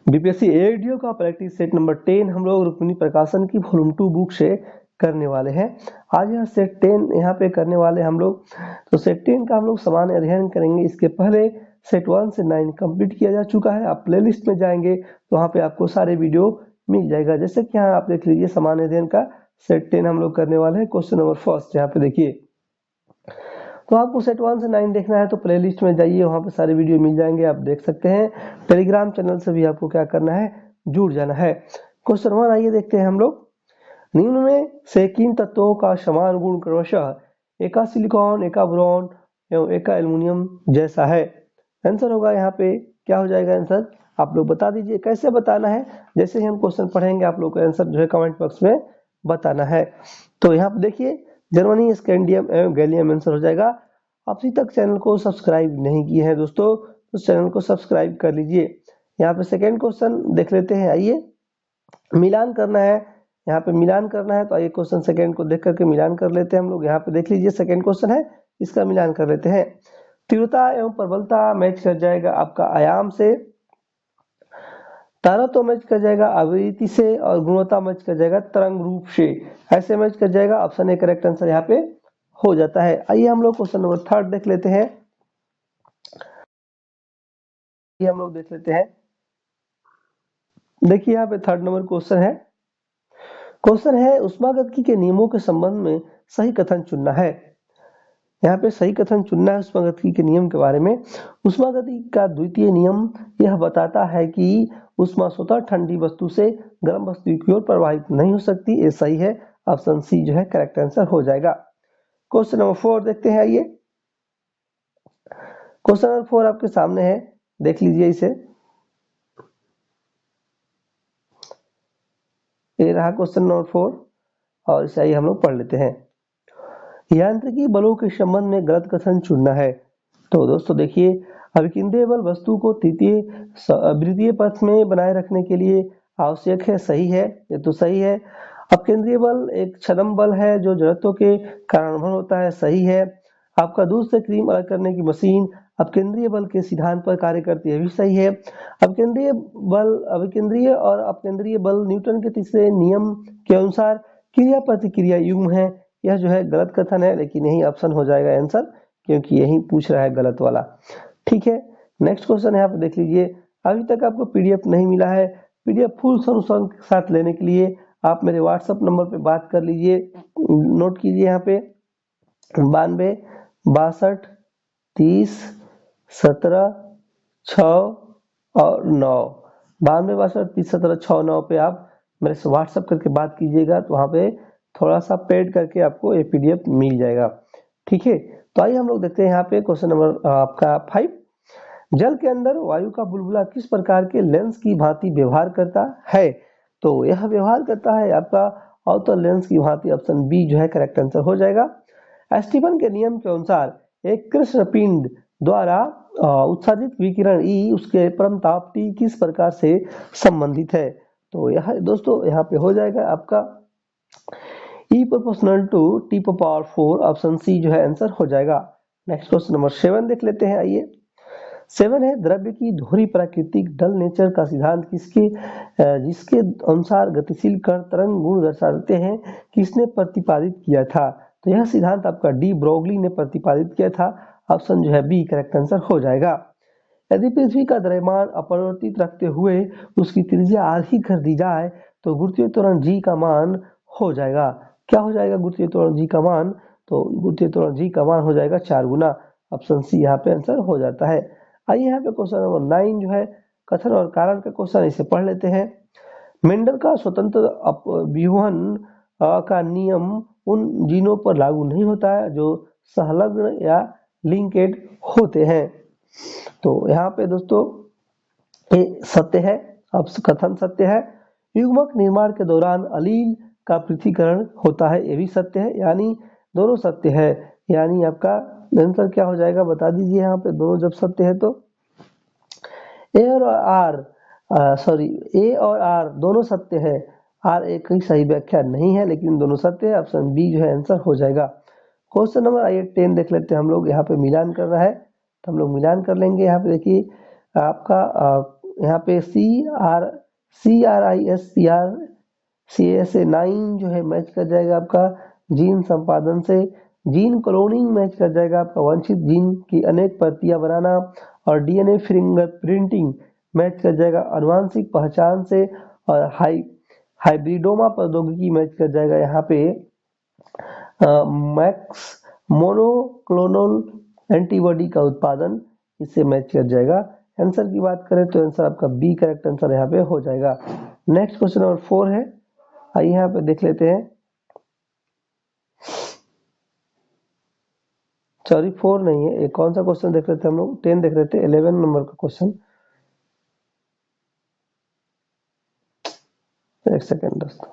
BPSC ADO का practice set number 10 हम लोग रुक्मिणी प्रकाशन की वॉल्यूम 2 बुक से करने वाले हैं। आज यह सेट 10 यहाँ पे करने वाले हम लोग। तो सेट 10 का हम लोग सामान्य अध्ययन करेंगे। इसके पहले सेट 1 से 9 कंप्लीट किया जा चुका है। आप प्लेलिस्ट में जाएंगे तो वहाँ पे आपको सारे वीडियो मिल जाएगा। जैसे कि यहाँ आप देख लीजिए सामान्य अध्ययन का सेट 10 हम लोग करने वाले हैं। क्वेश्चन नंबर फर्स्ट यहाँ पे देखिए, तो आपको सेट 1 से 9 देखना है तो प्लेलिस्ट में जाइए, वहां पे सारे वीडियो मिल जाएंगे, आप देख सकते हैं। टेलीग्राम चैनल से भी आपको क्या करना है, जुड़ जाना है। क्वेश्चन 1 आइए देखते हैं हम लोग। निम्न में से किन तत्वों का समान गुण क्रमशः एका सिलिकॉन, एका बोरॉन एवं एका एल्युमिनियम जैसा है? आंसर होगा यहाँ पे क्या हो जाएगा आंसर, आप लोग बता दीजिए। कैसे बताना है, जैसे ही हम क्वेश्चन पढ़ेंगे आप लोग का आंसर जो है कमेंट बॉक्स में बताना है। तो यहाँ पे देखिए जर्मनी, स्कैंडियम एवं गैलियम आंसर हो जाएगा। आप अभी तक चैनल को सब्सक्राइब नहीं किए हैं दोस्तों तो चैनल को सब्सक्राइब कर लीजिए। यहाँ पे सेकेंड क्वेश्चन देख लेते हैं। आइए, मिलान करना है, यहाँ पे मिलान करना है। तो आइए क्वेश्चन सेकेंड को देख करके मिलान कर लेते हैं हम लोग। यहाँ पे देख लीजिए सेकेंड क्वेश्चन है, इसका मिलान कर लेते हैं। तीव्रता एवं प्रबलता मैच कर जाएगा आपका आयाम से, तारा तो मैच कर जाएगा आवृत्ति से, और गुणवत्ता मैच कर जाएगा तरंग रूप से। ऐसे मैच कर जाएगा, ऑप्शन ए करेक्ट आंसर यहाँ पे हो जाता है। आइए हम लोग क्वेश्चन नंबर थर्ड देख लेते हैं। ये हम लोग देख लेते हैं। देखिए यहाँ पे थर्ड नंबर क्वेश्चन है। क्वेश्चन है ऊष्मागतिकी के नियमों के संबंध में सही कथन चुनना है। यहाँ पे सही कथन चुनना है ऊष्मागतिकी के नियम के बारे में। ऊष्मागतिकी का द्वितीय नियम यह बताता है कि ऊष्मा स्वतः ठंडी वस्तु से गर्म वस्तु की ओर प्रवाहित नहीं हो सकती। ये सही है, ऑप्शन सी जो है करेक्ट आंसर हो जाएगा। क्वेश्चन नंबर 4 देखते हैं। आइए, क्वेश्चन नंबर 4 आपके सामने है, देख लीजिए इसे। ये रहा क्वेश्चन नंबर 4 और इसे आइए हम लोग पढ़ लेते हैं। यांत्रिकी बलों के संबंध में गलत कथन चुनना है। तो दोस्तों देखिए, अभिकेंद्रीय बल वस्तु को वृत्तीय पथ में बनाए रखने के लिए आवश्यक है, सही है, ये तो सही है। अपकेंद्रीय बल एक छद्म बल है जो जड़त्व के कारणभूत होता है, सही है। आपका दूध से क्रीम अलग करने की मशीन अपकेंद्रीय बल के सिद्धांत पर कार्य करती है, भी सही है। अभिकेंद्रीय और अपकेंद्रीय बल न्यूटन के तीसरे नियम के अनुसार क्रिया प्रतिक्रिया युग्म है। यह जो है गलत कथन है, लेकिन यही ऑप्शन हो जाएगा आंसर, क्योंकि यही पूछ रहा है गलत वाला। ठीक है, नेक्स्ट क्वेश्चन यहाँ पे देख लीजिए। अभी तक आपको पीडीएफ नहीं मिला है, पीडीएफ फुल सॉल्यूशन के साथ लेने के लिए आप मेरे व्हाट्सएप नंबर पे बात कर लीजिए। नोट कीजिए यहाँ पे 92 62 30 17 6 और 9, 92 62 30 17 6 9 पे आप मेरे से व्हाट्सएप करके बात कीजिएगा, तो वहाँ पे थोड़ा सा पेड करके आपको ये पीडीएफ मिल जाएगा। ठीक है, तो आइए हम लोग देखते हैं यहाँ पे क्वेश्चन नंबर आपका 5। जल के अंदर वायु का बुलबुला किस प्रकार के लेंस की भांति व्यवहार करता है? तो यह व्यवहार करता है आपका अवतल लेंस की भांति, ऑप्शन बी जो है करेक्ट आंसर हो जाएगा। स्टीफन के नियम के अनुसार एक कृष्ण पिंड द्वारा उत्सर्जित विकिरण ई उसके परम ताप टी किस प्रकार से संबंधित है? तो यह दोस्तों यहाँ पे हो जाएगा आपका E proportional to T power 4, option C जो है आंसर हो जाएगा। नेक्स्ट क्वेश्चन नंबर 7 देख लेते हैं। आइए, 7 है द्रव्य की दोहरी प्राकृतिक डल नेचर का सिद्धांत जिसके अनुसार गतिशील कण तरंग गुण दर्शाते हैं, किसने प्रतिपादित किया था? तो यह सिद्धांत आपका डी ब्रोगली ने प्रतिपादित किया था, ऑप्शन जो है बी करेक्ट आंसर हो जाएगा। यदि पृथ्वी का द्रव्यमान अपरिवर्तित रखते हुए उसकी त्रिज्या आधी कर दी जाए तो गुरुत्वीय त्वरण जी का मान हो जाएगा, क्या हो जाएगा गुरुत्वीय त्वरण जी का मान? तो गुरुत्वीय त्वरण जी का मान हो जाएगा 4 गुना, ऑप्शन सी यहाँ पे आंसर हो जाता है। आइए यहाँ पे क्वेश्चन नंबर 9 जो है कथन और कारण का क्वेश्चन, इसे पढ़ लेते हैं। मेंडल का स्वतंत्र विवहन का नियम उन जीनों पर लागू नहीं होता है जो संलग्न या लिंकेड होते हैं। तो यहाँ पे दोस्तों ये सत्य है, अब कथन सत्य है। युग्मक निर्माण के दौरान अलील का पृथक्करण होता है, ये भी सत्य है, यानी दोनों सत्य है। यानी आपका आंसर क्या हो जाएगा, बता दीजिए। यहाँ पे दोनों जब सत्य है तो ए और आर दोनों सत्य है। आर एक ही सही व्याख्या नहीं है, लेकिन दोनों सत्य है, ऑप्शन बी जो है आंसर हो जाएगा। क्वेश्चन नंबर आइए 10 देख लेते हैं हम लोग। यहाँ पे मिलान करना है तो हम लोग मिलान कर लेंगे। यहाँ पे देखिए आपका यहाँ पे CRISPR-CASA9 जो है मैच कर जाएगा आपका जीन संपादन से। जीन क्लोनिंग मैच कर जाएगा आपका वांछित जीन की अनेक प्रतियां बनाना। और DNA फिंगरप्रिंटिंग मैच कर जाएगा आनुवंशिक पहचान से। और हाइब्रिडोमा प्रौद्योगिकी मैच कर जाएगा यहाँ पे मैक्स मोनोक्लोनल एंटीबॉडी का उत्पादन, इससे मैच कर जाएगा। आंसर की बात करें तो आंसर आपका बी करेक्ट आंसर यहाँ पे हो जाएगा। नेक्स्ट क्वेश्चन नंबर 4 है, आइए यहाँ पे देख लेते हैं। सॉरी 4 नहीं है, एक कौन सा क्वेश्चन देख रहे थे हम लोग, 10 देख रहे थे, 11 नंबर का क्वेश्चन। एक सेकेंड दोस्तों,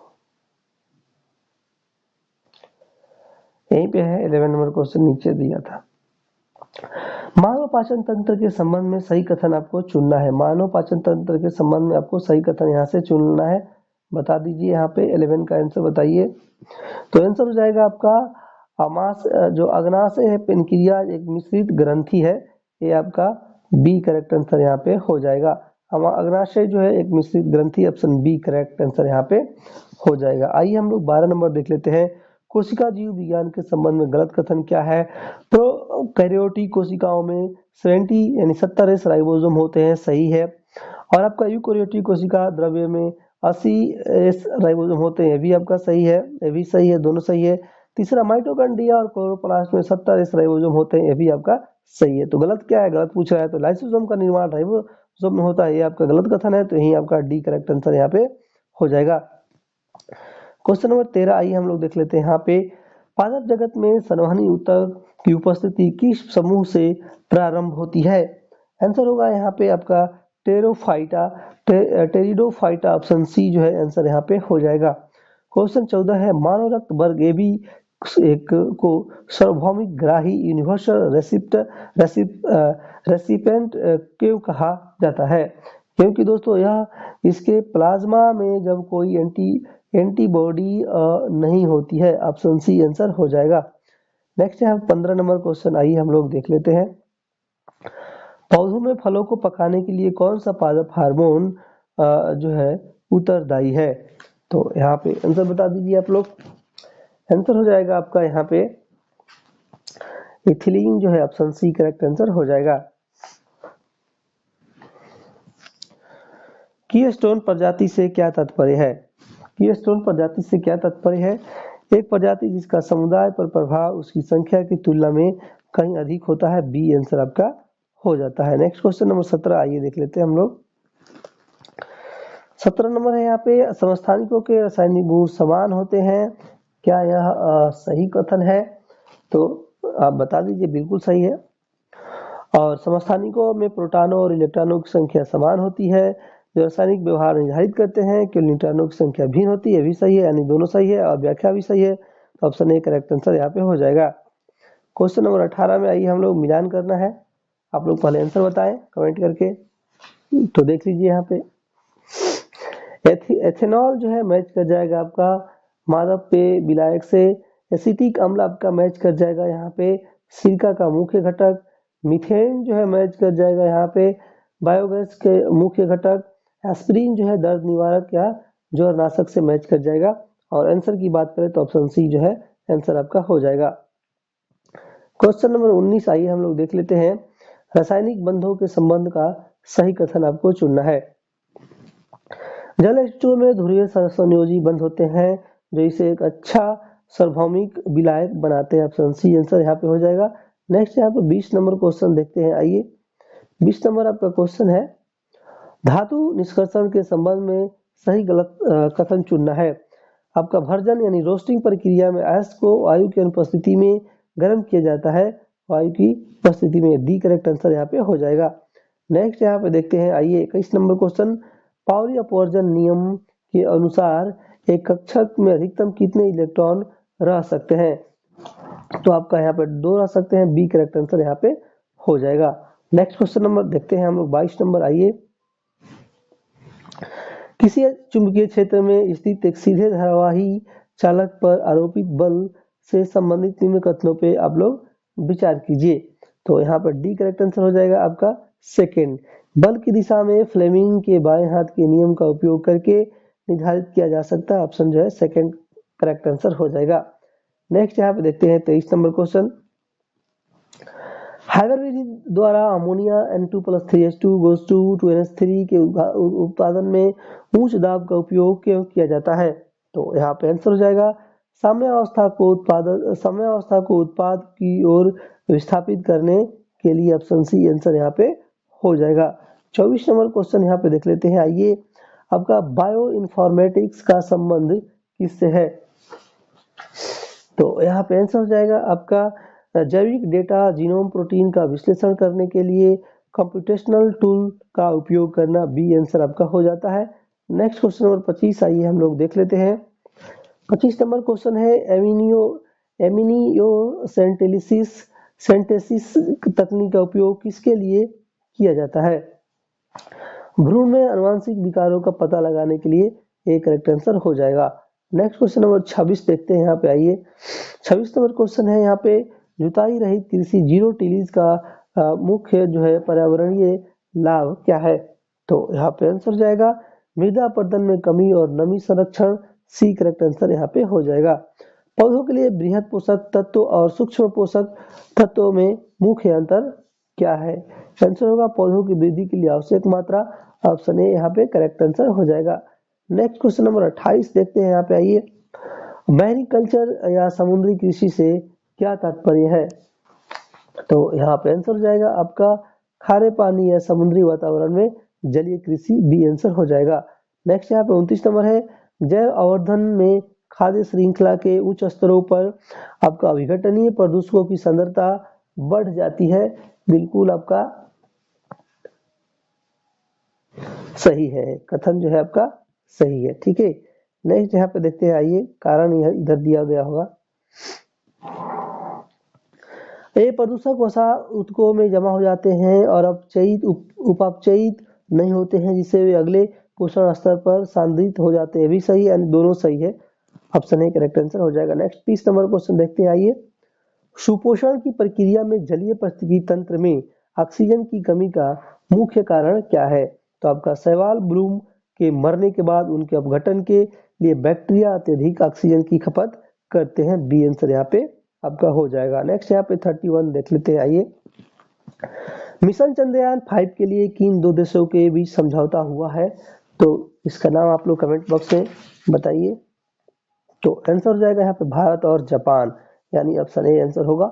यहीं पे है 11 नंबर क्वेश्चन, नीचे दिया था। मानव पाचन तंत्र के संबंध में सही कथन आपको चुनना है। मानव पाचन तंत्र के संबंध में आपको सही कथन यहाँ से चुनना है। बता दीजिए यहाँ पे 11 का आंसर बताइए। तो आंसर हो जाएगा आपका जो अग्नाशय है पेनक्रियाज एक मिश्रित ग्रंथि है, ये आपका बी करेक्ट आंसर यहाँ पे हो जाएगा। अग्नाशय जो है एक मिश्रित ग्रंथि, ऑप्शन बी करेक्ट आंसर यहाँ पे हो जाएगा। आइए हम लोग 12 नंबर देख लेते हैं। कोशिका जीव विज्ञान के संबंध में गलत कथन क्या है। प्रोकैरियोटिक कोशिकाओं में 70 यानी 70 एस राइबोसोम होते हैं, सही है। और आपका यूकेरियोटिक कोशिका द्रव्य में 80 एस राइबोसोम होते हैं, ये भी आपका सही है, ये भी सही है, दोनों सही है। तीसरा माइटोकॉन्ड्रिया और क्लोरोप्लास्ट में 70 एस राइबोसोम होते हैं, ये भी आपका सही है। तो गलत क्या है, गलत पूछ रहा है तो लाइसोसोम का निर्माण राइबोसोम में होता है, ये आपका गलत कथन है, तो यही आपका डी करेक्ट आंसर यहाँ पे हो जाएगा। क्वेश्चन नंबर 13 आइए हम लोग देख लेते हैं। यहाँ पे पादप जगत में संवहनी ऊतक की उपस्थिति किस समूह से प्रारंभ होती है। आंसर होगा यहाँ पे आपका टेरिडोफाइटा, ऑप्शन सी जो है आंसर यहाँ पे हो जाएगा। क्वेश्चन 14 है, मानव रक्त वर्ग ए बी को सार्वभौमिक ग्राही यूनिवर्सल रेसिपेंट क्यों कहा जाता है। क्योंकि दोस्तों यह इसके प्लाज्मा में जब कोई एंटीबॉडी नहीं होती है, ऑप्शन सी आंसर हो जाएगा। नेक्स्ट है 15 नंबर क्वेश्चन, आइए हम लोग देख लेते हैं। पौधों में फलों को पकाने के लिए कौन सा पादप हार्मोन जो है उत्तरदायी है। तो यहाँ पे आंसर बता दीजिए आप लोग। आंसर हो जाएगा आपका यहाँ पे इथिलीन जो है, ऑप्शन सी करेक्ट आंसर हो जाएगा। कीस्टोन प्रजाति से क्या तात्पर्य है। कीस्टोन प्रजाति से क्या तात्पर्य है, एक प्रजाति जिसका समुदाय पर प्रभाव उसकी संख्या की तुलना में कहीं अधिक होता है, बी आंसर आपका हो जाता है। नेक्स्ट क्वेश्चन नंबर 17 आइए देख लेते हैं हम लोग। 17 नंबर है यहाँ पे, समस्थानिकों के रासायनिक गुण समान होते हैं, क्या यह सही कथन है। तो आप बता दीजिए, बिल्कुल सही है। और समस्थानिकों में प्रोटॉनों और इलेक्ट्रॉनों की संख्या समान होती है, जो रासायनिक व्यवहार निर्धारित करते हैं कि न्यूट्रॉनों की संख्या भिन्न होती है, भी सही है, यानी दोनों सही है और व्याख्या भी सही है, तो ऑप्शन ए करेक्ट आंसर यहाँ पे हो जाएगा। क्वेश्चन नंबर 18 में आइए हम लोग मिलान करना है। आप लोग पहले आंसर बताएं कमेंट करके। तो देख लीजिए यहाँ पे एथेनॉल जो है मैच कर जाएगा आपका मादक पेय विलायक से। एसिटिक अम्ल आपका मैच कर जाएगा यहाँ पे सिरका का मुख्य घटक। मीथेन जो है मैच कर जाएगा यहाँ पे बायोगैस के मुख्य घटक। एस्पिरिन जो है दर्द निवारक या ज्वरनाशक से मैच कर जाएगा। और आंसर की बात करें तो ऑप्शन सी जो है आंसर आपका हो जाएगा। क्वेश्चन नंबर 19 आइए हम लोग देख लेते हैं। रासायनिक बंधों के संबंध का सही कथन आपको चुनना है। जल H2O में ध्रुवीय संयोजी बंध होते हैं जो इसे एक अच्छा सार्वभौमिक विलायक बनाते हैं, ऑप्शन सी आंसर यहाँ पे हो जाएगा। नेक्स्ट यहाँ पे 20 नंबर क्वेश्चन देखते हैं। आइए 20 नंबर आपका क्वेश्चन है, धातु निष्कर्षण के संबंध में सही गलत कथन चुनना है। आपका भर्जन यानी रोस्टिंग प्रक्रिया में अयस्क को वायु की अनुपस्थिति में गर्म किया जाता है, वायु की उपस्थिति में, डी करेक्ट आंसर यहाँ पे हो जाएगा। नेक्स्ट यहाँ पे देखते हैं। आइए 21 नंबर क्वेश्चन, पाउली अपवर्जन नियम के अनुसार एक कक्षक में अधिकतम कितने इलेक्ट्रॉन रह सकते हैं। तो आपका यहाँ पे 2 रह सकते हैं, बी करेक्ट आंसर यहाँ पे हो जाएगा। नेक्स्ट क्वेश्चन नंबर देखते हैं हम लोग 22 नंबर। आइए, किसी चुंबकीय क्षेत्र में स्थित एक सीधे धारावाही चालक पर आरोपित बल से संबंधित निम्न कथनों पे आप लोग विचार कीजिए। तो यहाँ पर डी करेक्ट आंसर हो जाएगा आपका सेकेंड। बल की दिशा में फ्लेमिंग के बाएं हाथ के नियम का उपयोग करके निर्धारित किया जा सकता है। ऑप्शन जो है सेकंड करेक्ट आंसर हो जाएगा। नेक्स्ट यहाँ पे देखते हैं 23 नंबर क्वेश्चन। हाइवर विधि द्वारा ammonia N2+3H2 goes to 2NH3 के उत्पादन में उच्च दाब का उपयोग क्यों किया जाता है? तो यहाँ पे आंसर हो जाएगा साम्य अवस्था को उत्पाद की ओर विस्थापित करने के लिए। ऑप्शन सी आंसर यहाँ पे हो जाएगा। 24 नंबर क्वेश्चन यहाँ पे देख लेते हैं। आइए, आपका बायो इन्फॉर्मेटिक्स का संबंध किससे है? तो यहाँ पे आंसर हो जाएगा आपका जैविक डेटा जीनोम प्रोटीन का विश्लेषण करने के लिए कंप्यूटेशनल टूल का उपयोग करना। बी आंसर आपका हो जाता है। नेक्स्ट क्वेश्चन नंबर 25 आइए हम लोग देख लेते हैं। 25 नंबर क्वेश्चन है एमिनियो सेंटेसिस तकनीक का उपयोग किसके लिए किया जाता है? भ्रूण में आनुवंशिक विकारों का पता लगाने के लिए एक करेक्ट आंसर हो जाएगा। नेक्स्ट क्वेश्चन नंबर 26 देखते हैं। यहाँ पे आइए, 26 नंबर क्वेश्चन है यहाँ पे जुताई रहित कृषि जीरो टिलीज का मुख्य जो है पर्यावरणीय लाभ क्या है? तो यहाँ पे आंसर जाएगा मृदा अपरदन में कमी और नमी संरक्षण। सी करेक्ट आंसर यहाँ पे हो जाएगा। पौधों के लिए बृहद पोषक तत्व और सूक्ष्म पोषक तत्वों में मुख्य अंतर क्या है? आंसर होगा पौधों की वृद्धि के लिए आवश्यक मात्रा। ऑप्शन ए यहाँ पे करेक्ट आंसर हो जाएगा। नेक्स्ट क्वेश्चन नंबर 28 देखते हैं। यहाँ पे आइए, मैरीकल्चर या समुद्री कृषि से क्या तात्पर्य है? तो यहाँ पे आंसर हो जाएगा आपका खारे पानी या समुद्री वातावरण में जलीय कृषि। बी आंसर हो जाएगा। नेक्स्ट यहाँ पे 29 नंबर है, जैव आवर्धन में खाद्य श्रृंखला के उच्च स्तरों पर आपका विघटनीय प्रदूषकों की सांद्रता बढ़ जाती है। बिल्कुल आपका सही है, कथन जो है आपका सही है। ठीक है, नेक्स्ट यहाँ पे देखते हैं। आइए, कारण यह इधर दिया गया होगा। ये प्रदूषक वसा ऊतकों में जमा हो जाते हैं और उपचयित नहीं होते हैं, जिससे वे अगले पोषण स्तर पर सांद्रित हो जाते हैं। भी सही है, दोनों सही है। ऑप्शन ए करेक्ट आंसर हो जाएगा। नेक्स्ट 30 नंबर क्वेश्चन देखते हैं। आइए, सुपोषण की प्रक्रिया में जलीय पारिस्थितिकी तंत्र में ऑक्सीजन की कमी का मुख्य कारण क्या है? तो आपका शैवाल ब्लूम के मरने के बाद उनके अपघटन के लिए बैक्टीरिया अत्यधिक ऑक्सीजन की खपत करते हैं। बी आंसर यहाँ पे आपका हो जाएगा। नेक्स्ट यहाँ पे 31 देख लेते हैं। आइए, मिशन चंद्रयान 5 के लिए किन दो देशों के बीच समझौता हुआ है? तो इसका नाम आप लोग कमेंट बॉक्स में बताइए। तो आंसर हो जाएगा यहाँ पे भारत और जापान, यानी ऑप्शन ए आंसर होगा।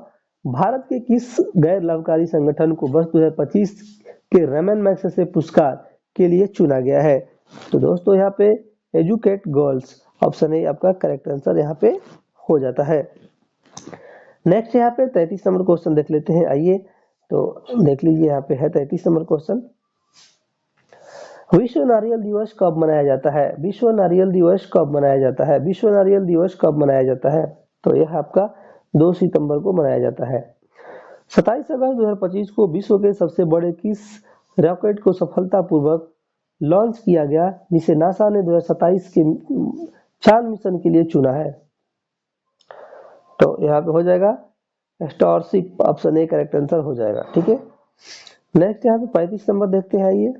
भारत के किस गैर लाभकारी संगठन को वर्ष 2025 के रमन मैग्सेसे पुरस्कार के लिए चुना गया है? तो दोस्तों यहाँ पे एजुकेट गर्ल्स। ऑप्शन ए आपका करेक्ट आंसर यहाँ पे हो जाता है। नेक्स्ट यहाँ पे 33 नंबर क्वेश्चन देख लेते हैं। आइए, तो देख लीजिए, यहाँ पे है 33 नंबर क्वेश्चन। विश्व नारियल दिवस कब मनाया जाता है? विश्व नारियल दिवस कब मनाया जाता है? विश्व नारियल दिवस कब मनाया जाता है? तो यह आपका 2 सितंबर को मनाया जाता है। 27 अगस्त 2025 को विश्व के सबसे बड़े किस रॉकेट को सफलतापूर्वक लॉन्च किया गया, जिसे नासा ने 2027 के चांद मिशन के लिए चुना है? तो यहाँ पे हो जाएगा starship. Option A correct answer हो जाएगा। ठीक है, नेक्स्ट यहाँ पे 35 नंबर देखते हैं। आइए,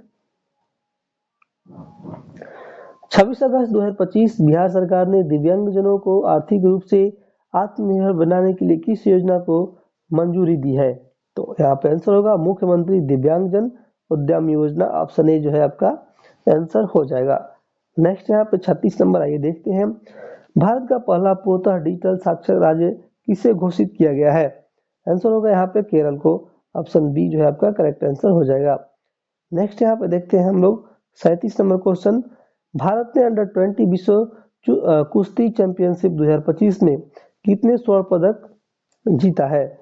26 अगस्त 2025 बिहार सरकार ने दिव्यांगजनों को आर्थिक रूप से आत्मनिर्भर बनाने के लिए किस योजना को मंजूरी दी है? तो यहाँ पे आंसर होगा मुख्यमंत्री दिव्यांगजन उद्यम योजना। ऑप्शन ए जो है आपका आंसर हो जाएगा। नेक्स्ट यहाँ पे 36 नंबर आइए देखते हैं। भारत का पहला पूर्णतः डिजिटल साक्षर राज्य किसे घोषित किया गया है? आंसर होगा यहाँ पे केरल को। ऑप्शन बी जो है आपका करेक्ट आंसर हो जाएगा। नेक्स्ट यहाँ पे देखते हैं हम लोग 37 नंबर क्वेश्चन। भारत ने अंडर 20 विश्व कुश्ती चैंपियनशिप 2025 में कितने स्वर्ण पदक जीता है?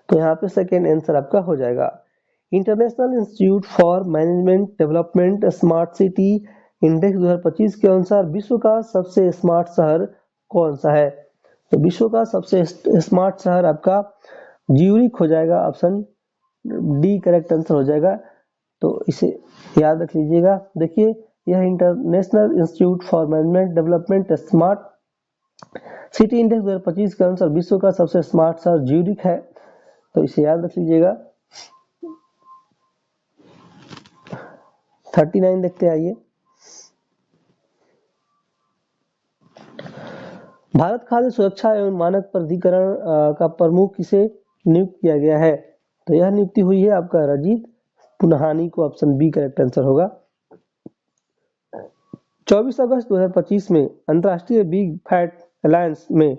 तो यहाँ पे सेकेंड आंसर आपका हो जाएगा। International institute for management development smart city index 2025 के अनुसार विश्व का सबसे स्मार्ट शहर कौन सा है? तो विश्व का सबसे स्मार्ट शहर आपका ज्यूरिख हो जाएगा। ऑप्शन डी करेक्ट आंसर हो जाएगा। तो इसे याद रख लीजिएगा। देखिए, यह international institute for management development smart city index 2025 के अनुसार विश्व का सबसे स्मार्ट शहर ज्यूरिख है। तो इसे याद रख लीजिएगा। 39 देखते हैं, आइए। भारत खाद्य सुरक्षा एवं मानक प्राधिकरण का प्रमुख किसे नियुक्त किया गया है? तो यह नियुक्ति हुई है आपका रजित पुन्हानी को, ऑप्शन बी करेक्ट आंसर होगा। 24 अगस्त 2025 में अंतर्राष्ट्रीय बिग फैट अलायंस में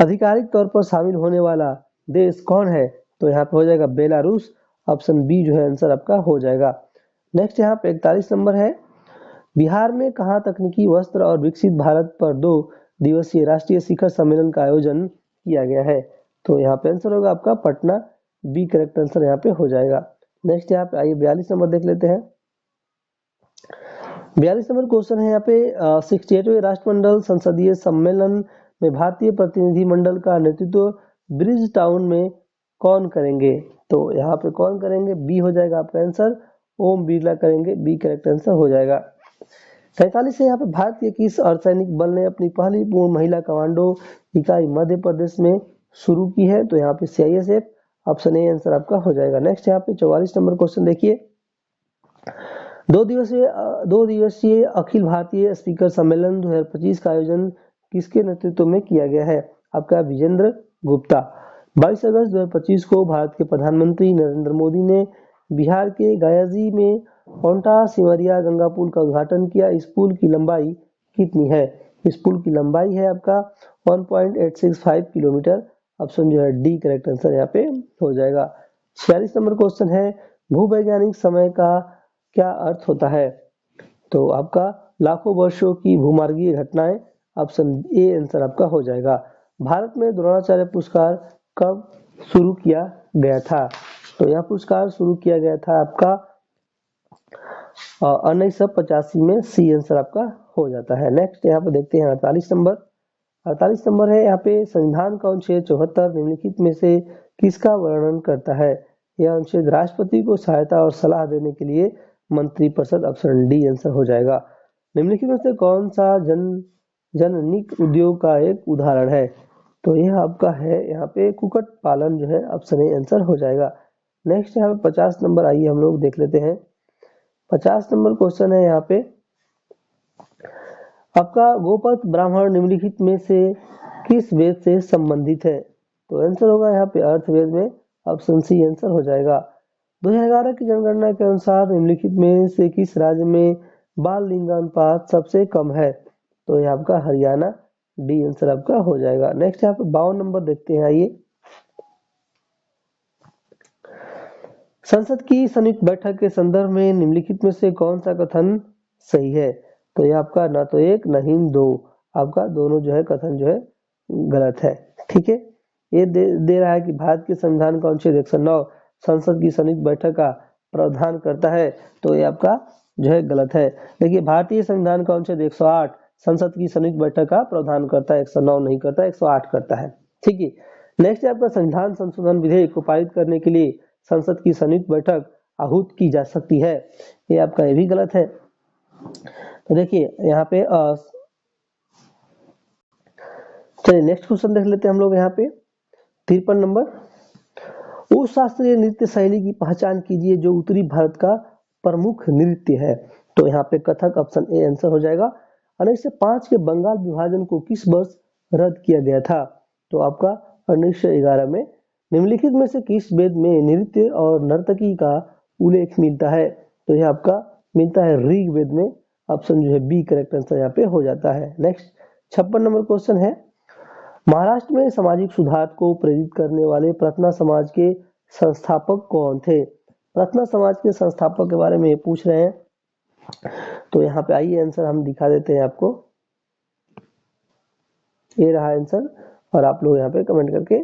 आधिकारिक तौर पर शामिल होने वाला देश कौन है? तो यहाँ पे हो जाएगा बेलारूस, ऑप्शन बी जो है आंसर आपका हो जाएगा। नेक्स्ट यहाँ पे 41 नंबर है, बिहार में कहाँ तकनीकी वस्त्र और विकसित भारत पर 2 दिवसीय राष्ट्रीय शिखर सम्मेलन का आयोजन किया गया है? तो यहाँ पे आंसर होगा आपका पटना, बी करेक्ट आंसर यहाँ पे हो जाएगा। नेक्स्ट यहाँ पे आइए 42 नंबर देख लेते हैं। 42 नंबर क्वेश्चन है यहाँ पे 68वें राष्ट्रमंडल संसदीय सम्मेलन में भारतीय प्रतिनिधिमंडल का नेतृत्व ब्रिज टाउन में कौन करेंगे? तो यहाँ पे कौन करेंगे? बी हो जाएगा आपका आंसर, ओम बिरला करेंगे, बी करेक्ट आंसर हो जाएगा। 43 है यहाँ पे, भारतीय किस अर्धसैनिक बल ने अपनी पहली पूर्ण महिला कमांडो इकाई मध्य प्रदेश में शुरू की है? तो यहाँ पे CISF, ऑप्शन ए आंसर आपका हो जाएगा। नेक्स्ट यहाँ पे 44 नंबर क्वेश्चन देखिए, 2 दिवसीय अखिल भारतीय स्पीकर सम्मेलन 2025 का आयोजन किसके नेतृत्व में किया गया है? आपका विजेंद्र गुप्ता। 22 अगस्त 2025 को भारत के प्रधानमंत्री नरेंद्र मोदी ने बिहार के गयाजी में ओंटा सिमरिया गंगा पुल का उद्घाटन किया। इस पुल की लंबाई कितनी है? इस पुल की लंबाई है आपका 1.865 किलोमीटर, ऑप्शन जो है डी करेक्ट आंसर यहाँ पे हो जाएगा। 46 नंबर क्वेश्चन है, भूवैज्ञानिक समय का क्या अर्थ होता है? तो आपका लाखों वर्षों की भूमार्गीय घटनाएं, ऑप्शन ए आंसर आपका हो जाएगा। भारत में द्रोणाचार्य पुरस्कार कब शुरू किया गया था? तो यह पुरस्कार शुरू किया गया था आपका 1985 में, सी आंसर आपका हो जाता है। नेक्स्ट यहाँ पे देखते हैं 48 नंबर। 48 नंबर है यहाँ पे, संविधान का अनुच्छेद 74 निम्नलिखित में से किसका वर्णन करता है? यह अनुच्छेद राष्ट्रपति को सहायता और सलाह देने के लिए मंत्रिपरिषद, ऑप्शन डी आंसर हो जाएगा। निम्नलिखित में से कौन सा जननिक उद्योग का एक उदाहरण है? तो यह आपका है यहाँ पे कुक्कुट पालन जो है, ऑप्शन ए आंसर हो जाएगा। नेक्स्ट यहाँ पे 50 नंबर, आइए हम लोग देख लेते हैं। 50 नंबर क्वेश्चन है यहाँ पे, आपका गोपथ ब्राह्मण निम्नलिखित में से किस वेद से संबंधित है? तो आंसर होगा यहाँ पे अर्थवेद में, ऑप्शन सी आंसर हो जाएगा। 2011 की जनगणना के अनुसार निम्नलिखित में से किस राज्य में बाल लिंगानुपात सबसे कम है? तो ये आपका हरियाणा, डी आंसर आपका हो जाएगा। नेक्स्ट यहाँ पे 52 नंबर देखते हैं, आइए। संसद की संयुक्त बैठक के संदर्भ में निम्नलिखित में से कौन सा कथन सही है? तो ये आपका ना तो एक नहीं दो, आपका दोनों जो है कथन जो है गलत है। ठीक है, ये दे रहा है कि भारत के संविधान का अनुच्छेद 109 संसद की संयुक्त बैठक का प्रावधान करता है, तो ये आपका जो है गलत है। देखिए, भारतीय संविधान का अनुच्छेद 108 संसद की संयुक्त बैठक का प्रावधान करता है, 109 नहीं करता, 108 करता है। ठीक है, नेक्स्ट आपका संविधान संशोधन विधेयक को पारित करने के लिए संसद की संयुक्त बैठक आहूत की जा सकती है, ये आपका ये भी गलत है। तो देखिए यहाँ पे चलिए नेक्स्ट क्वेश्चन देख लेते हैं हम लोग। यहाँ पे 53 नंबर, उस शास्त्रीय नृत्य शैली की पहचान कीजिए जो उत्तरी भारत का प्रमुख नृत्य है। तो यहाँ पे कथक, ऑप्शन ए आंसर हो जाएगा। 1905 के बंगाल विभाजन को किस वर्ष रद्द किया गया था? तो आपका 1911 में। निम्नलिखित में से किस वेद में नृत्य और नर्तकी का उल्लेख मिलता है? तो यह आपका मिलता है ऋग वेद में, ऑप्शन जो है बी करेक्ट आंसर यहाँ पे हो जाता है। नेक्स्ट 56 नंबर क्वेश्चन है, महाराष्ट्र में सामाजिक सुधार को प्रेरित करने वाले प्रार्थना समाज के संस्थापक कौन थे? प्रार्थना समाज के संस्थापक के बारे में पूछ रहे हैं, तो यहाँ पे आइए आंसर हम दिखा देते हैं आपको। ये रहा आंसर, और आप लोग यहाँ पे कमेंट करके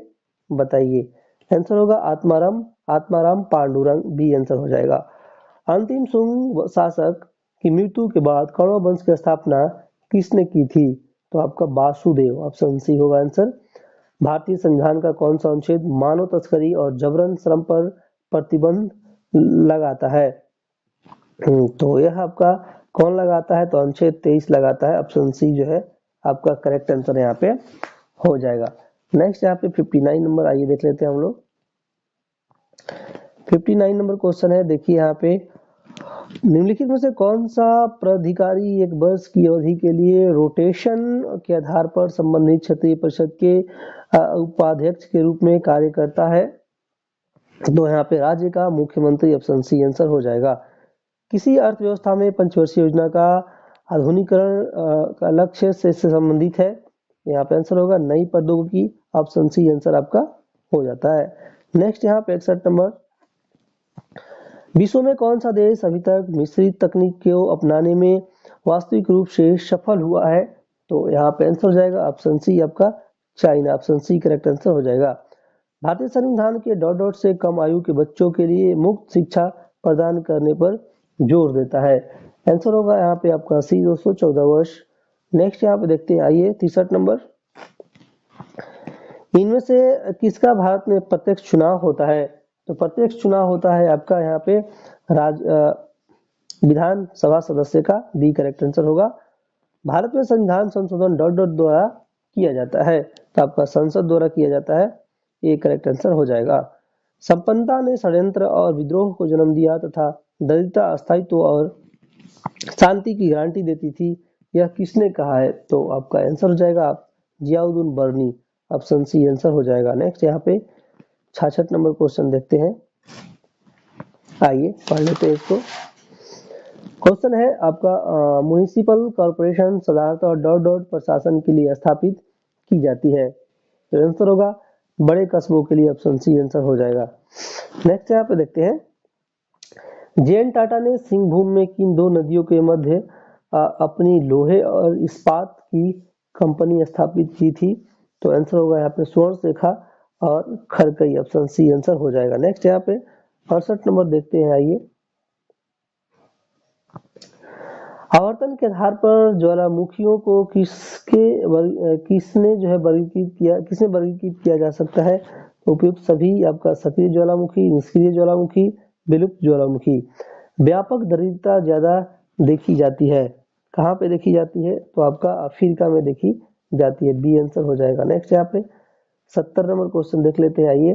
बताइए। आंसर होगा आत्माराम पांडुरंग, बी आंसर हो जाएगा। अंतिम सुंग शासक की मृत्यु के बाद कौरव वंश की स्थापना किसने की थी? तो आपका वासुदेव, ऑप्शन सी होगा आंसर। भारतीय संविधान का कौन सा अनुच्छेद मानव तस्करी और जबरन श्रम पर प्रतिबंध लगाता है? तो यह आपका कौन लगाता है? तो अनुच्छेद 23 लगाता है, ऑप्शन सी जो है आपका करेक्ट आंसर यहाँ पे हो जाएगा। नेक्स्ट यहाँ पे 59 नंबर, आइए देख लेते हैं हम लोग। 59 नंबर क्वेश्चन है, देखिए यहाँ पे निम्नलिखित में से कौन सा प्राधिकारी एक वर्ष की अवधि के लिए रोटेशन के आधार पर संबंधित क्षेत्रीय परिषद के उपाध्यक्ष के रूप में कार्य करता है? तो यहाँ पे राज्य का मुख्यमंत्री ऑप्शन सी आंसर हो जाएगा। किसी अर्थव्यवस्था में पंचवर्षीय योजना का आधुनिकीकरण का लक्ष्य से संबंधित है? यहाँ पे आंसर होगा नई प्रौद्योगिकी, ऑप्शन सी आंसर आपका हो जाता है। नेक्स्ट यहाँ पे 61 नंबर, विश्व में कौन सा देश अभी तक मिश्रित तकनीक को अपनाने में वास्तविक रूप से सफल हुआ है? तो यहाँ पे आंसर हो जाएगा ऑप्शन सी आपका चाइना, ऑप्शन सी करेक्ट आंसर हो जाएगा। भारतीय संविधान के डॉट से कम आयु के बच्चों के लिए मुफ्त शिक्षा प्रदान करने पर जोर देता है। आंसर होगा यहाँ पे आपका सी 214 वर्ष। नेक्स्ट यहाँ पे देखते हैं, आइए 63 नंबर, इनमें से किसका भारत में प्रत्यक्ष चुनाव होता है? तो प्रत्यक्ष चुनाव होता है आपका यहाँ पे विधानसभा सदस्य का, बी करेक्ट आंसर होगा। भारत में संविधान संशोधन डॉट द्वारा किया जाता है, तो आपका संसद द्वारा किया जाता है, ये करेक्ट आंसर हो जाएगा। संपन्नता ने षड्यंत्र और विद्रोह को जन्म दिया तथा दरिद्रता, अस्थायित्व और शांति की गारंटी देती थी, यह किसने कहा है? तो आपका आंसर हो जाएगा जियाउद्दीन बर्नी, ऑप्शन सी आंसर हो जाएगा। नेक्स्ट यहाँ पे 66 नंबर क्वेश्चन देखते हैं, आइए पढ़ लेते हैं इसको। क्वेश्चन है आपका म्युनिसिपल कॉर्पोरेशन साधारणतः डॉट प्रशासन के लिए स्थापित की जाती है, तो आंसर होगा बड़े कस्बों के लिए, ऑप्शन सी आंसर हो जाएगा। नेक्स्ट यहाँ पे देखते हैं, जे.एन. टाटा ने सिंहभूम में किन दो नदियों के मध्य अपनी लोहे और इस्पात की कंपनी स्थापित की थी? तो आंसर होगा यहाँ पे स्वर्णरेखा और खरकई, ऑप्शन सी आंसर हो जाएगा। नेक्स्ट यहाँ पे 68 नंबर देखते हैं, आइए। आवर्तन के आधार पर ज्वालामुखियों को किसने जो है वर्गीकृत किया जा सकता है? उपयुक्त सभी आपका सक्रिय ज्वालामुखी, निष्क्रिय ज्वालामुखी, विलुप्त ज्वालामुखी। व्यापक दरिद्रता ज्यादा देखी जाती है, कहाँ पे देखी जाती है? तो आपका अफ्रीका में देखी जाती है, बी आंसर हो जाएगा। नेक्स्ट यहाँ पे 70 नंबर क्वेश्चन देख लेते हैं, आइए।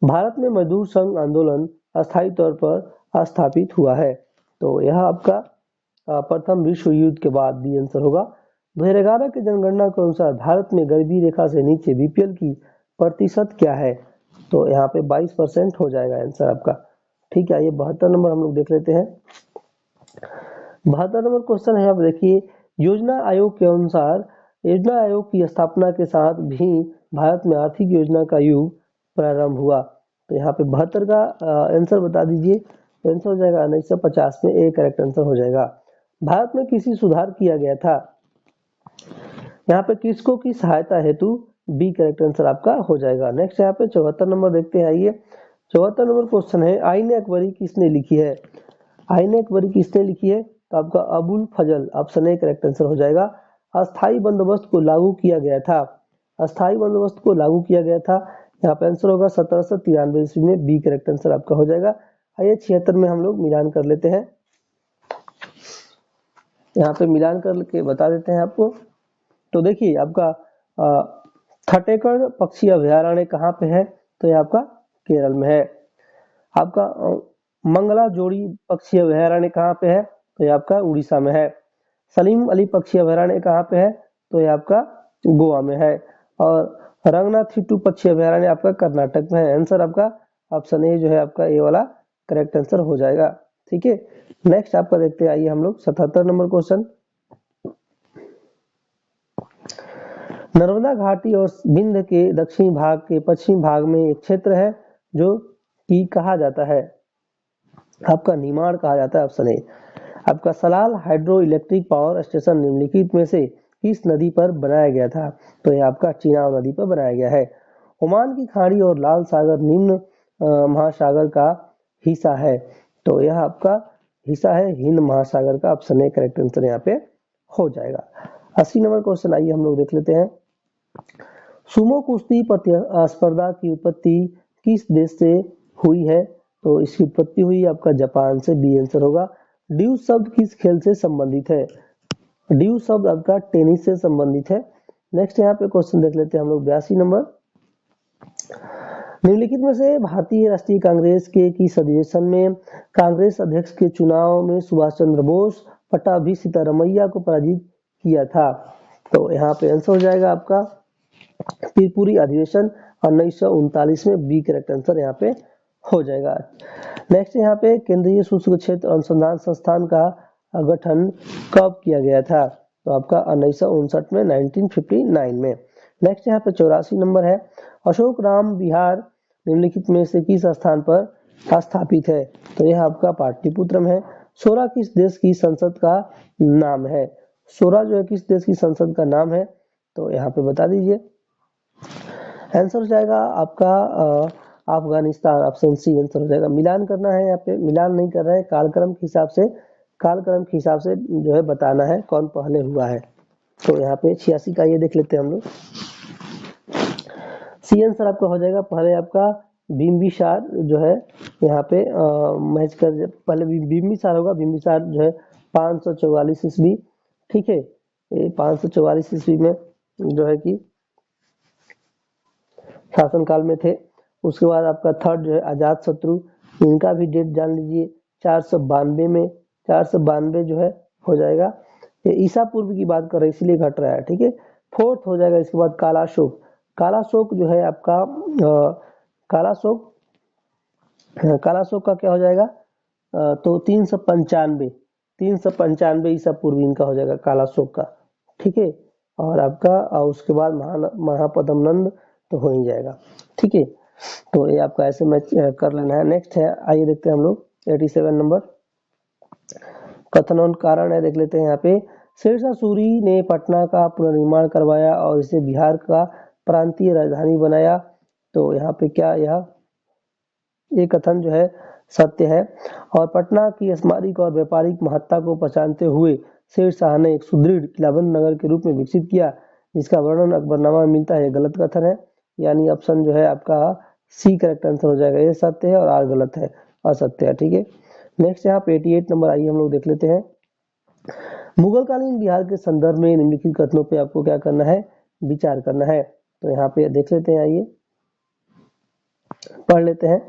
भारत में मजदूर संघ आंदोलन अस्थायी तौर पर स्थापित हुआ है, तो यह आपका प्रथम विश्व युद्ध के बाद, बी आंसर होगा। 2011 की जनगणना के अनुसार भारत में गरीबी रेखा से नीचे बीपीएल की प्रतिशत क्या है? तो यहाँ पे 22% हो जाएगा आंसर आपका, ठीक है। ये 72 नंबर हम लोग देख लेते हैं। 72 नंबर क्वेश्चन है, आप देखिए, योजना आयोग के अनुसार योजना आयोग की स्थापना के साथ भी भारत में आर्थिक योजना का युग प्रारंभ हुआ, तो यहाँ पे 72 का आंसर बता दीजिए। तो आंसर हो जाएगा 1950 में, ए करेक्ट आंसर हो जाएगा। भारत में कृषि सुधार किया गया था, यहाँ पे कृषकों की सहायता हेतु, बी करेक्ट आंसर आपका हो जाएगा। नेक्स्ट यहाँ पे 74 नंबर देखते हैं, आइए। 74 नंबर क्वेश्चन है, आईन अकबरी किसने लिखी है? आईन अकबरी किसने लिखी है? तो आपका अबुल फजल, ऑप्शन ए करेक्ट आंसर हो जाएगा। अस्थायी बंदोबस्त को लागू किया गया था, अस्थायी बंदोबस्त को लागू किया गया था, यहाँ पे आंसर होगा 1793 ईस्वी में, बी करेक्ट आंसर आपका हो जाएगा। आइए 76 में हम लोग मिलान कर लेते हैं, यहाँ पे मिलान करके बता देते हैं आपको। तो देखिए आपका थटेकड़ पक्षी अभयारण्य कहाँ पे है? तो ये आपका केरल में है। आपका मंगला जोड़ी पक्षी अभयारण्य कहाँ पे है? तो ये आपका उड़ीसा में है। सलीम अली पक्षी अभयारण्य कहाँ पे है? तो ये आपका गोवा में है। और रंगनाथिट्टू पक्षी अभयारण्य आपका कर्नाटक में है। आंसर आपका ऑप्शन ए जो है आपका ए वाला करेक्ट आंसर हो जाएगा, ठीक है। नेक्स्ट आपका देखते हैं, आइए हम लोग 77 नंबर क्वेश्चन। नर्मदा घाटी और विंध्य के दक्षिणी भाग के पश्चिमी भाग में एक क्षेत्र है जो कि कहा जाता है, आपका निमाड़ कहा जाता है, ऑप्शन ए। आपका Salal hydro electric power station निम्नलिखित में से किस नदी पर बनाया गया था? तो यह आपका चिनाब नदी पर बनाया गया है। ओमान की खाड़ी और लाल सागर निम्न महासागर का हिस्सा है, तो यह आपका हिस्सा है हिंद महासागर का, ऑप्शन ए करेक्ट आंसर यहाँ पे हो जाएगा। 80 नंबर क्वेश्चन आइए हम लोग देख लेते हैं। सुमो कुश्ती प्रतिस्पर्धा की उत्पत्ति किस देश से हुई है? तो इसकी उत्पत्ति हुई आपका जापान से, बी आंसर होगा। ड्यूस शब्द किस खेल से संबंधित है? ड्यूस शब्द आपका टेनिस से संबंधित है। नेक्स्ट यहाँ पे क्वेश्चन देख लेते हैं हम लोग 82 नंबर। निम्नलिखित में से भारतीय राष्ट्रीय कांग्रेस के किस अधिवेशन में कांग्रेस अध्यक्ष के चुनाव में सुभाष चंद्र बोस पट्टाभी सीतारमैया को पराजित किया था? तो यहाँ पे आंसर हो जाएगा आपका त्रिपुरी अधिवेशन 1939 में। बी करेक्ट आंसर यहाँ पे हो जाएगा। नेक्स्ट यहाँ पे केंद्रीय शुष्क क्षेत्र अनुसंधान संस्थान का गठन कब किया गया था? तो आपका 1959 में, 1959 में। नेक्स्ट यहाँ पे 84 नंबर है, अशोक राम विहार निम्नलिखित में से किस स्थान पर स्थापित है? तो यह आपका पाटलिपुत्रम है। सोरा किस देश की संसद का नाम है? सोरा जो है किस देश की संसद का नाम है? तो यहाँ पे बता दीजिए। आंसर हो जाएगा आपका अफगानिस्तान, ऑप्शन सी आंसर हो जाएगा। मिलान करना है, यहाँ पे मिलान नहीं कर रहे हैं, कालक्रम के हिसाब से जो है बताना है कौन पहले हुआ है। तो यहाँ पे 86 का ये देख लेते हैं हम लोग। सी आंसर आपका हो जाएगा। पहले आपका बिम्बिसार जो है यहाँ पे मैच कर, पहले बिम्बिसार होगा। बिम्बिसार जो है 544 ईस्वी, ठीक है, ये 544 ईस्वी में जो है कि शासनकाल में थे। उसके बाद आपका थर्ड जो है अजात शत्रु, इनका भी डेट जान लीजिए, 492 में, 492 जो है हो जाएगा। ये ईसा पूर्व की बात कर रहे हैं इसलिए घट रहा है, ठीक है। फोर्थ हो जाएगा इसके बाद कालाशोक। कालाशोक जो है आपका कालाशोक का क्या हो जाएगा? तो 395 ईसा पूर्व इनका हो जाएगा कालाशोक का, ठीक है। और आपका उसके बाद महापद्मनंद तो हो ही जाएगा, ठीक है। तो ये आपका ऐसे मैच कर लेना है। नेक्स्ट है, आइए देखते हैं हम लोग 87 नंबर, कथन और कारण है, देख लेते हैं यहाँ पे। शेरशाह सूरी ने पटना का पुनर्निर्माण करवाया और इसे बिहार का प्रांतीय राजधानी बनाया। तो यहाँ पे क्या ये कथन जो है सत्य है। और पटना की स्मारक और व्यापारिक महत्ता को पहचानते हुए शेरशाह ने एक सुदृढ़ किलाबंद नगर के रूप में विकसित किया, जिसका वर्णन अकबरनामा में मिलता है। गलत कथन है, यानी ऑप्शन जो है आपका सी करेक्ट आंसर हो जाएगा। ये सत्य है और आर गलत है, असत्य है, ठीक है। नेक्स्ट यहाँ पे 88 नंबर, आइए हम लोग देख लेते हैं। मुगलकालीन बिहार के संदर्भ में निम्नलिखित कथनों पे आपको क्या करना है? विचार करना है। तो यहाँ पे देख लेते हैं, आइए पढ़ लेते हैं।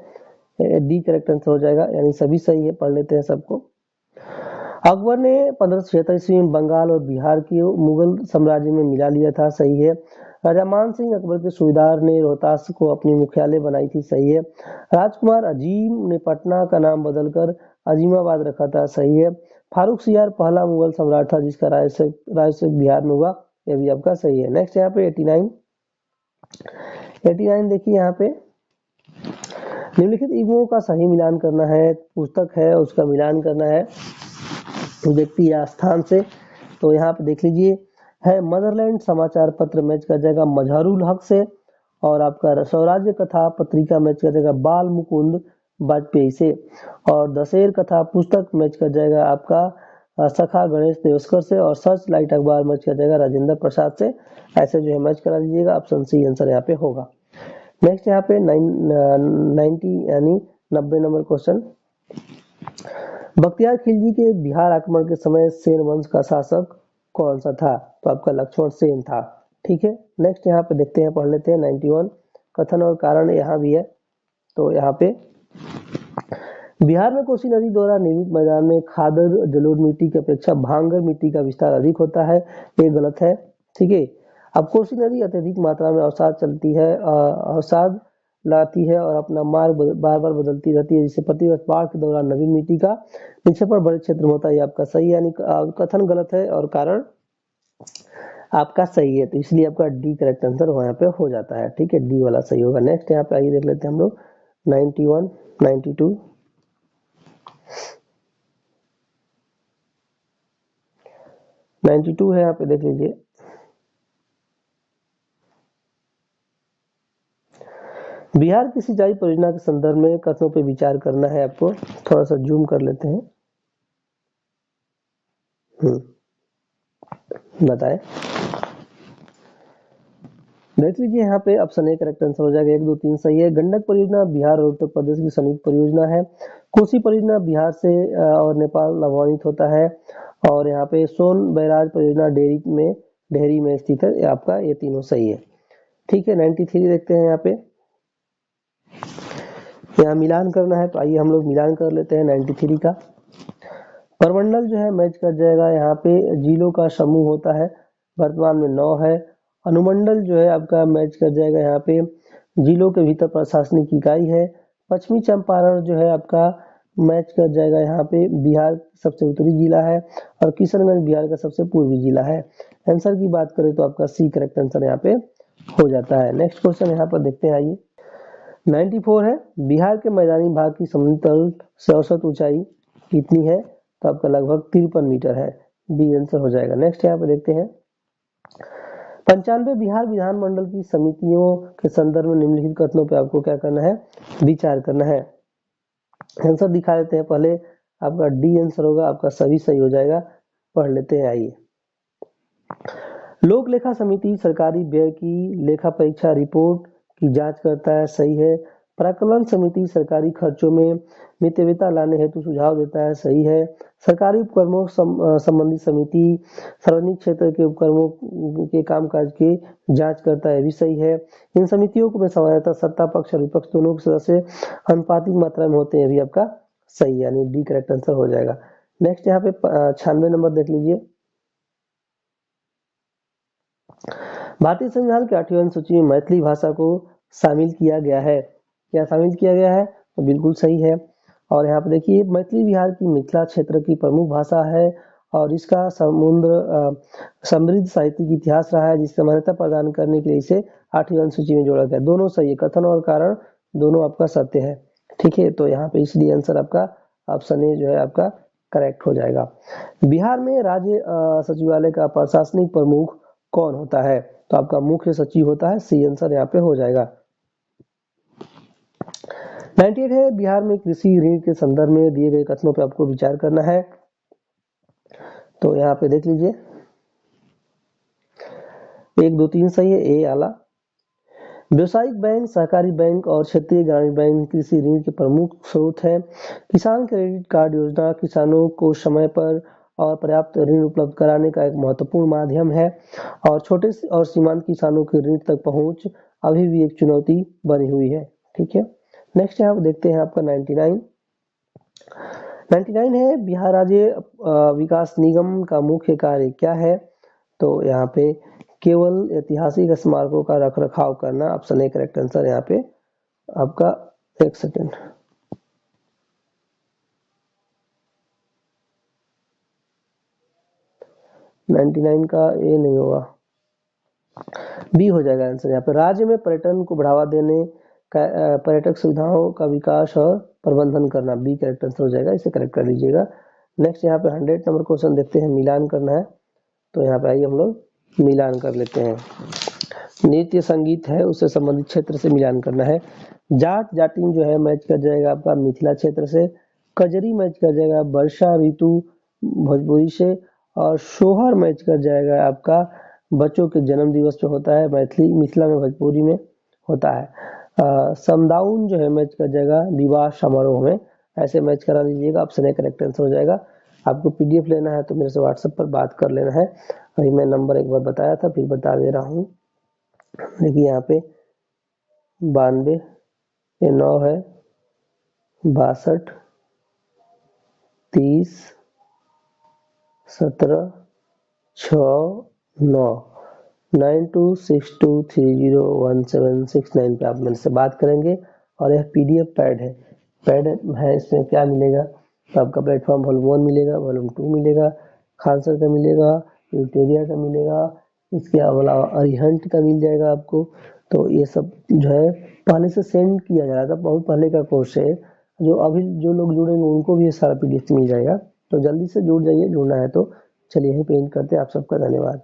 डी करेक्ट आंसर हो जाएगा, यानी सभी सही है, पढ़ लेते हैं सबको। अकबर ने 1576 ईस्वी में बंगाल और बिहार की मुगल साम्राज्य में मिला लिया था, सही है। राजा मान सिंह अकबर के सूबेदार ने रोहतास को अपनी मुख्यालय बनाई थी, सही है। राजकुमार अजीम ने पटना का नाम बदलकर अजीमाबाद रखा था, सही है। फारूक सियार पहला मुगल सम्राट था जिसका राज्य बिहार में हुआ, यह भी आपका सही है। नेक्स्ट यहाँ पे 89 देखिए, यहाँ पे निम्नलिखित युग्मों का सही मिलान करना है। पुस्तक है उसका मिलान करना है व्यक्ति या स्थान से। तो यहाँ पे देख लीजिए, है मदरलैंड समाचार पत्र मैच कर जाएगा मजहरुल हक से, और आपका स्वराज्य कथा पत्रिका मैच कर जाएगा बाल मुकुंद वाजपेयी से, और दशेर कथा पुस्तक मैच कर जाएगा आपका सखा गणेश देवस्कर से, और सर्च लाइट अखबार मैच कर जाएगा राजेंद्र प्रसाद से। ऐसे जो है मैच करा दीजिएगा, ऑप्शन सी आंसर यहाँ पे होगा। नेक्स्ट यहाँ पे 90 यानी 90 नंबर क्वेश्चन, बख्तियार खिलजी के बिहार आक्रमण के समय सेन वंश का शासक कौन सा था? तो आपका लक्ष्मण सेन था, ठीक है। नेक्स्ट यहाँ पे देखते हैं, पढ़ लेते हैं 91, कथन और कारण यहाँ भी है। तो यहाँ पे बिहार में कोसी नदी द्वारा निर्मित मैदान में खादर जलोढ़ मिट्टी की अपेक्षा भांगर मिट्टी का विस्तार अधिक होता है, ये गलत है, ठीक है। अब कोसी नदी अत्यधिक मात्रा में अवसाद चलती है, अवसाद लाती है और अपना मार्ग बार बार बदलती रहती है, जिससे प्रतिवर्ष बाढ़ के दौरान नवीन मिट्टी का निक्षेपण बड़े क्षेत्र में होता है। आपका सही, यानी कथन गलत है और कारण आपका सही है, तो इसलिए आपका डी करेक्ट आंसर वहां पे हो जाता है, ठीक है, डी वाला सही होगा। नेक्स्ट यहाँ पे आइए देख लेते हैं हम लोग 91, 92, 92 है, यहाँ पे देख लीजिए। बिहार की सिंचाई परियोजना के संदर्भ में कथनों पे विचार करना है आपको। थोड़ा सा जूम कर लेते हैं, बताएं। देख लीजिए यहाँ पे ऑप्शन ए करेक्ट आंसर हो जाएगा, 1, 2, 3 सही है। गंडक परियोजना बिहार और उत्तर प्रदेश की संयुक्त परियोजना है। कोसी परियोजना बिहार से और नेपाल लाभान्वित होता है, और यहाँ पे सोन बैराज परियोजना डेहरी में स्थित है। आपका ये तीनों सही है, ठीक है। 93 देखते हैं यहाँ पे, यहाँ मिलान करना है, तो आइए हम लोग मिलान कर लेते हैं 93 का। परमंडल जो है मैच कर जाएगा, यहाँ पे जिलों का समूह होता है, वर्तमान में 9 है। अनुमंडल जो है आपका मैच कर जाएगा, यहाँ पे जिलों के भीतर प्रशासनिक इकाई है। पश्चिमी चंपारण जो है आपका मैच कर जाएगा, यहाँ पे बिहार सबसे उत्तरी जिला है और किशनगंज बिहार का सबसे पूर्वी जिला है। आंसर की बात करें तो आपका सी करेक्ट आंसर यहाँ पे हो जाता है। नेक्स्ट क्वेश्चन यहाँ पर देखते हैं, आइए 94 है, बिहार के मैदानी भाग की समुद्र तल से औसत ऊंचाई कितनी है? तो आपका लगभग 53 मीटर है, बी आंसर हो जाएगा। नेक्स्ट यहाँ पे देखते हैं 95 बिहार विधानमंडल की समितियों के संदर्भ में निम्नलिखित कथनों पे आपको क्या करना है? विचार करना है। आंसर दिखा देते हैं, पहले आपका डी आंसर होगा, आपका सभी सही हो जाएगा। पढ़ लेते हैं, आइए। लोक लेखा समिति सरकारी व्यय की लेखा परीक्षा रिपोर्ट की जांच करता है, सही है। प्राक्कलन समिति सरकारी खर्चों में मितव्ययता लाने हेतु सुझाव देता है, सही है। सरकारी उपक्रमों संबंधी समिति सार्वजनिक क्षेत्र के उपक्रमों के कामकाज की जांच करता है, भी सही है। इन समितियों में सामान्यतः सत्ता पक्ष और विपक्ष दोनों के सदस्य अनुपातिक मात्रा में होते हैं, भी आपका सही, यानी डी करेक्ट आंसर हो जाएगा। नेक्स्ट यहाँ पे 96 नंबर देख लीजिए। भारतीय संविधान के 8वीं अनुसूची में मैथिली भाषा को शामिल किया गया है, क्या शामिल किया गया है? तो बिल्कुल सही है। और यहाँ पे देखिए, मैथिली बिहार की मिथिला क्षेत्र की प्रमुख भाषा है और इसका समृद्ध साहित्यिक इतिहास रहा है, जिससे मान्यता प्रदान करने के लिए इसे 8वीं अनुसूची में जोड़ा गया। दोनों सही है, कथन और कारण दोनों आपका सत्य है, ठीक है। तो यहाँ पे इसलिए आंसर आपका ऑप्शन ए जो है आपका करेक्ट हो जाएगा। बिहार में राज्य सचिवालय का प्रशासनिक प्रमुख कौन होता है? तो आपका मुख्य सचिव होता है, सी आंसर यहाँ पे हो जाएगा। 98 है, बिहार में कृषि ऋण के संदर्भ में दिए गए कथनों पे आपको विचार करना है। तो यहाँ पे देख लीजिए, 1, 2, 3 सही है, ए आला। व्यवसायिक बैंक, सहकारी बैंक और क्षेत्रीय ग्रामीण बैंक कृषि ऋण के प्रमुख स्रोत है। किसान क्रेडिट कार्ड योजना किसानों को समय पर और पर्याप्त ऋण उपलब्ध कराने का एक महत्वपूर्ण माध्यम है और छोटे और सीमांत किसानों के ऋण तक पहुंच अभी भी एक चुनौती बनी हुई है, ठीक है। नेक्स्ट यहाँ देखते हैं आपका 99 है, बिहार राज्य विकास निगम का मुख्य कार्य क्या है? तो यहाँ पे केवल ऐतिहासिक स्मारकों का रख रखाव करना, ऑप्शन ए करेक्ट आंसर यहाँ पे आपका। एक सेकेंड, नाइन्टी 99 का ए नहीं होगा, बी हो जाएगा आंसर यहाँ पे। राज्य में पर्यटन को बढ़ावा देने का पर्यटक सुविधाओं का विकास और प्रबंधन करना, बी करेक्ट आंसर हो जाएगा, इसे करेक्ट कर लीजिएगा। नेक्स्ट यहाँ पे 100 नंबर क्वेश्चन देखते हैं, मिलान करना है। तो यहाँ पे आइए हम लोग मिलान कर लेते हैं। नृत्य संगीत है, उससे संबंधित क्षेत्र से मिलान करना है। जाट जाटिन जो है मैच कर जाएगा आपका मिथिला क्षेत्र से। कजरी मैच कर जाएगा वर्षा ऋतु भोजपुरी से। और सोहर मैच कर जाएगा आपका बच्चों के जन्म दिवस जो होता है मैथिली मिथिला में भोजपुरी में होता है। समदाउन जो है मैच कर जाएगा विवाह समारोह में। ऐसे मैच करा लीजिएगा, ऑप्शन ए करेक्ट आंसर हो जाएगा। आपको पीडीएफ लेना है तो मेरे से व्हाट्सएप पर बात कर लेना है। अभी मैं नंबर एक बार बताया था, फिर बता दे रहा हूँ। देखिए यहाँ पे 92, ये 9 है, 62, 30, 17, 6, 9, 9262301769 पे आप मेरे से बात करेंगे। और यह पीडीएफ पैड है, इसमें क्या मिलेगा? तो आपका प्लेटफॉर्म वॉल्यूम 1 मिलेगा, वॉल्यूम 2 मिलेगा, खान सर का मिलेगा, यूटेरिया का मिलेगा, इसके अलावा अरिहंट का मिल जाएगा आपको। तो ये सब जो है पहले से सेंड किया जा रहा था, बहुत पहले का कोर्स है। जो अभी जो लोग जुड़ेंगे उनको भी ये सारा पीडीएफ मिल जाएगा। तो जल्दी से जुड़ जाइए, जुड़ना है तो। चलिए यहीं पे एंड करते हैं। आप सबका धन्यवाद।